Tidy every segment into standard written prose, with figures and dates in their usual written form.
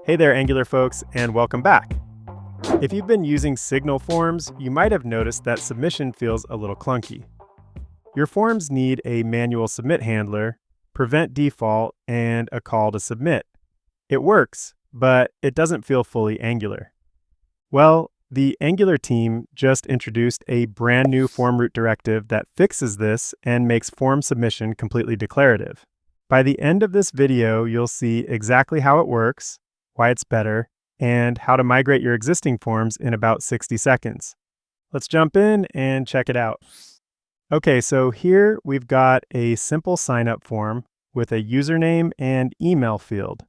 Hey there, Angular folks, and welcome back. If you've been using Signal forms, you might have noticed that submission feels a little clunky. Your forms need a manual submit handler, preventDefault, and a call to submit. It works, but it doesn't feel fully Angular. Well, the Angular team just introduced a brand new formRoot directive that fixes this and makes form submission completely declarative. By the end of this video, you'll see exactly how it works, why it's better, and how to migrate your existing forms in about 60 seconds. Let's jump in and check it out. Okay, so here we've got a simple sign-up form with a username and email field.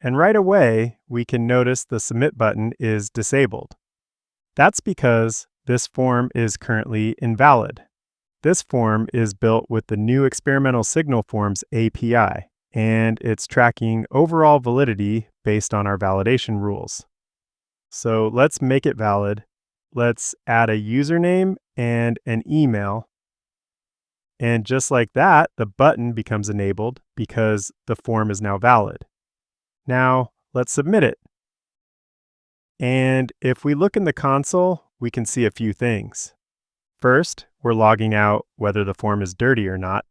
And right away, we can notice the submit button is disabled. That's because this form is currently invalid. This form is built with the new experimental Signal Forms API, and it's tracking overall validity based on our validation rules. So let's make it valid. Let's add a username and an email. And just like that, the button becomes enabled because the form is now valid. Now let's submit it. And if we look in the console, we can see a few things. First, we're logging out whether the form is dirty or not.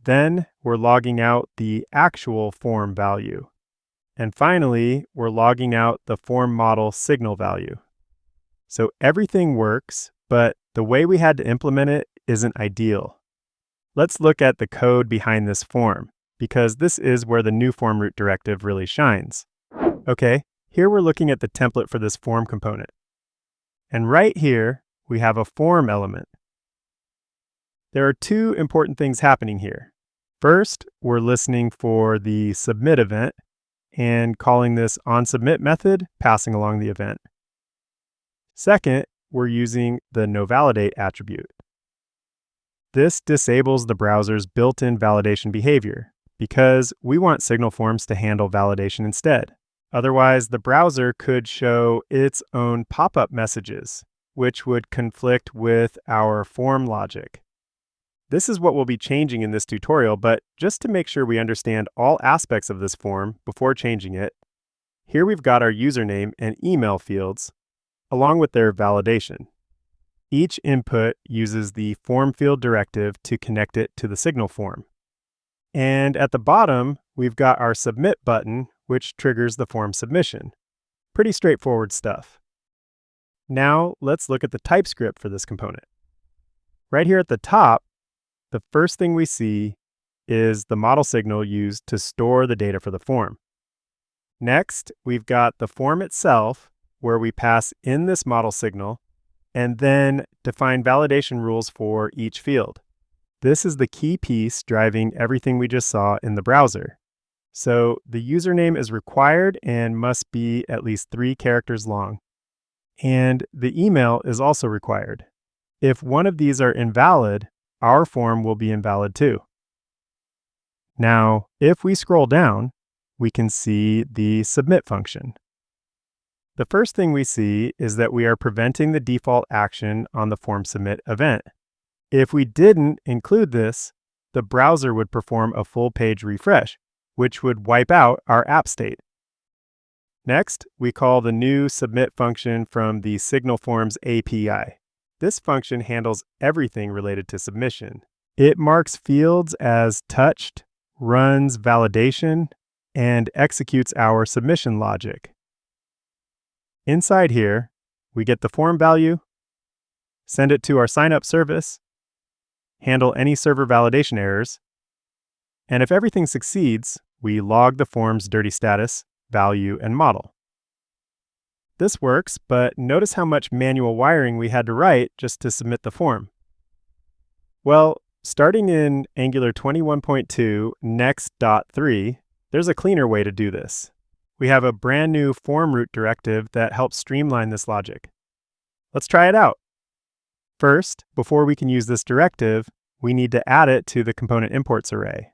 Then we're logging out the actual form value. And finally, we're logging out the form model signal value. So everything works, but the way we had to implement it isn't ideal. Let's look at the code behind this form, because this is where the new formRoot directive really shines. Okay, here we're looking at the template for this form component. And right here, we have a form element. There are two important things happening here. First, we're listening for the submit event and calling this onSubmit method, passing along the event. Second, we're using the noValidate attribute. This disables the browser's built-in validation behavior because we want Signal Forms to handle validation instead. Otherwise, the browser could show its own pop-up messages, which would conflict with our form logic. This is what we'll be changing in this tutorial, but just to make sure we understand all aspects of this form before changing it, here we've got our username and email fields, along with their validation. Each input uses the form field directive to connect it to the Signal form. And at the bottom, we've got our submit button, which triggers the form submission. Pretty straightforward stuff. Now let's look at the TypeScript for this component. Right here at the top, the first thing we see is the model signal used to store the data for the form. Next, we've got the form itself, where we pass in this model signal, and then define validation rules for each field. This is the key piece driving everything we just saw in the browser. So the username is required and must be at least 3 characters long. And the email is also required. If one of these are invalid, our form will be invalid too. Now, if we scroll down, we can see the submit function. The first thing we see is that we are preventing the default action on the form submit event. If we didn't include this, the browser would perform a full page refresh, which would wipe out our app state. Next, we call the new submit function from the Signal Forms API. This function handles everything related to submission. It marks fields as touched, runs validation, and executes our submission logic. Inside here, we get the form value, send it to our sign-up service, handle any server validation errors, and if everything succeeds, we log the form's dirty status, value, and model. This works, but notice how much manual wiring we had to write just to submit the form. Well, starting in Angular 21.2 next.3, there's a cleaner way to do this. We have a brand new formRoot directive that helps streamline this logic. Let's try it out. First, before we can use this directive, we need to add it to the component imports array.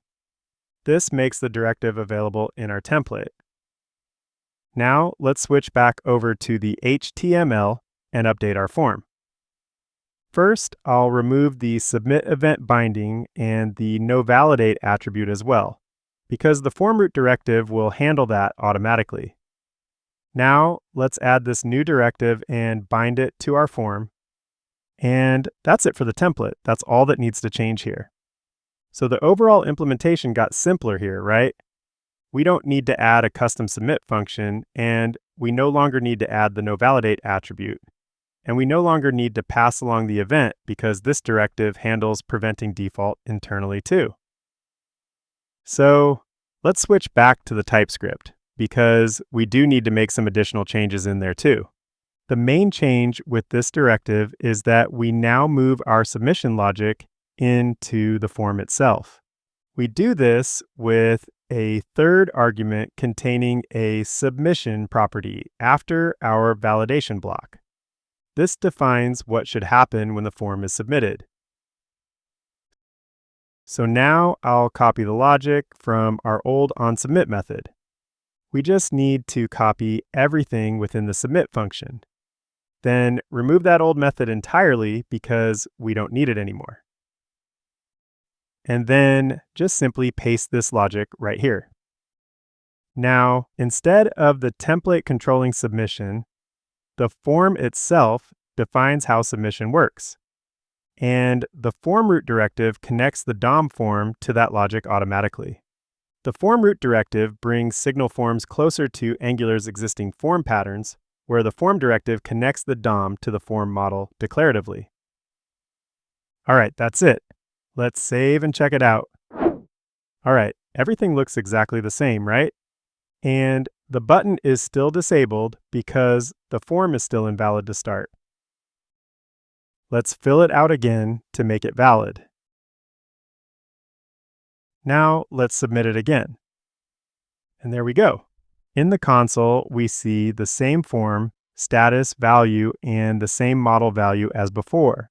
This makes the directive available in our template. Now let's switch back over to the HTML and update our form. First, I'll remove the submit event binding and the noValidate attribute as well, because the formRoot directive will handle that automatically. Now let's add this new directive and bind it to our form. And that's it for the template. That's all that needs to change here. So the overall implementation got simpler here, right? We don't need to add a custom submit function, and we no longer need to add the noValidate attribute. And we no longer need to pass along the event because this directive handles preventDefault internally too. So let's switch back to the TypeScript because we do need to make some additional changes in there too. The main change with this directive is that we now move our submission logic into the form itself. We do this with a third argument containing a submission property after our validation block. This defines what should happen when the form is submitted. So now I'll copy the logic from our old onSubmit method. We just need to copy everything within the submit function. Then remove that old method entirely because we don't need it anymore. And then just simply paste this logic right here. Now, instead of the template controlling submission, the form itself defines how submission works. And the formRoot directive connects the DOM form to that logic automatically. The formRoot directive brings signal forms closer to Angular's existing form patterns, where the form directive connects the DOM to the form model declaratively. All right, that's it. Let's save and check it out. All right, everything looks exactly the same, right? And the button is still disabled because the form is still invalid to start. Let's fill it out again to make it valid. Now let's submit it again. And there we go. In the console, we see the same form, status, value, and the same model value as before.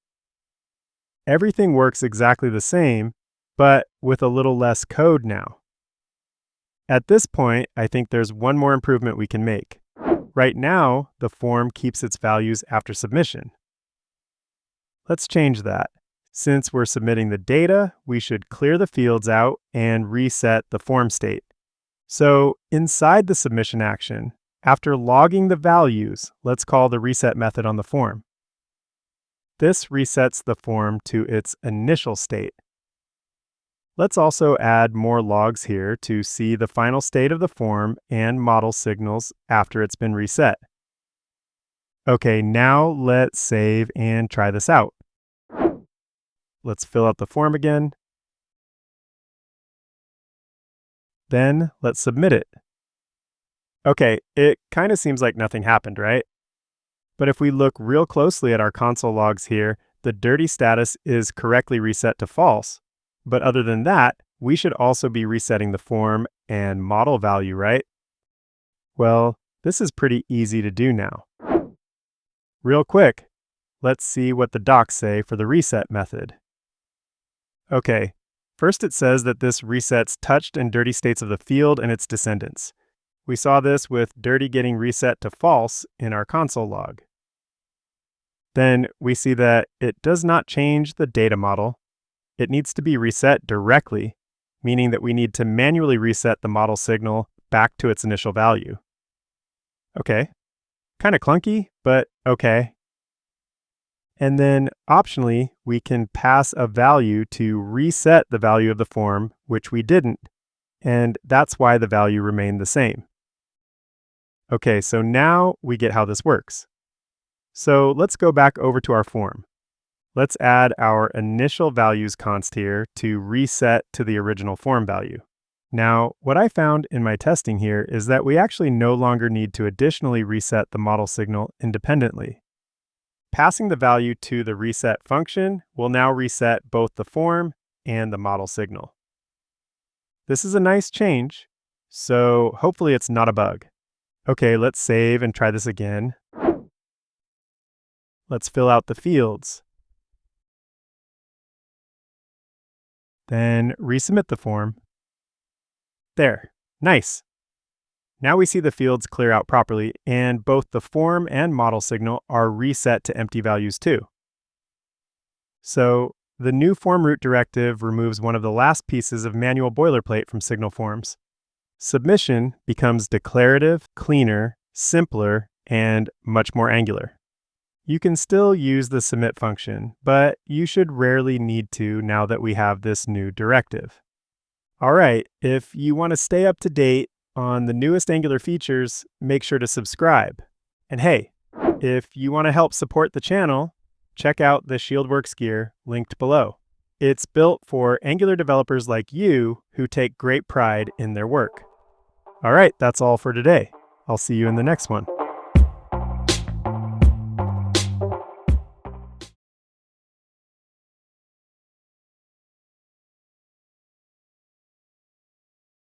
Everything works exactly the same, but with a little less code now. At this point, I think there's one more improvement we can make. Right now, the form keeps its values after submission. Let's change that. Since we're submitting the data, we should clear the fields out and reset the form state. So inside the submission action, after logging the values, let's call the reset method on the form. This resets the form to its initial state. Let's also add more logs here to see the final state of the form and model signals after it's been reset. Okay, now let's save and try this out. Let's fill out the form again. Then let's submit it. Okay, it kind of seems like nothing happened, right? But if we look real closely at our console logs here, the dirty status is correctly reset to false. But other than that, we should also be resetting the form and model value, right? Well, this is pretty easy to do now. Real quick, let's see what the docs say for the reset method. Okay, first it says that this resets touched and dirty states of the field and its descendants. We saw this with dirty getting reset to false in our console log. Then we see that it does not change the data model. It needs to be reset directly, meaning that we need to manually reset the model signal back to its initial value. Okay, kind of clunky, but okay. And then optionally, we can pass a value to reset the value of the form, which we didn't. And that's why the value remained the same. Okay, so now we get how this works. So let's go back over to our form. Let's add our initial values const here to reset to the original form value. Now, what I found in my testing here is that we actually no longer need to additionally reset the model signal independently. Passing the value to the reset function will now reset both the form and the model signal. This is a nice change, so hopefully it's not a bug. Okay, let's save and try this again. Let's fill out the fields. Then resubmit the form. There, nice. Now we see the fields clear out properly, and both the form and model signal are reset to empty values too. So the new formRoot directive removes one of the last pieces of manual boilerplate from signal forms. Submission becomes declarative, cleaner, simpler, and much more Angular. You can still use the submit function, but you should rarely need to now that we have this new directive. All right, if you want to stay up to date on the newest Angular features, make sure to subscribe. And hey, if you want to help support the channel, check out the ShieldWorks gear linked below. It's built for Angular developers like you who take great pride in their work. All right, that's all for today. I'll see you in the next one.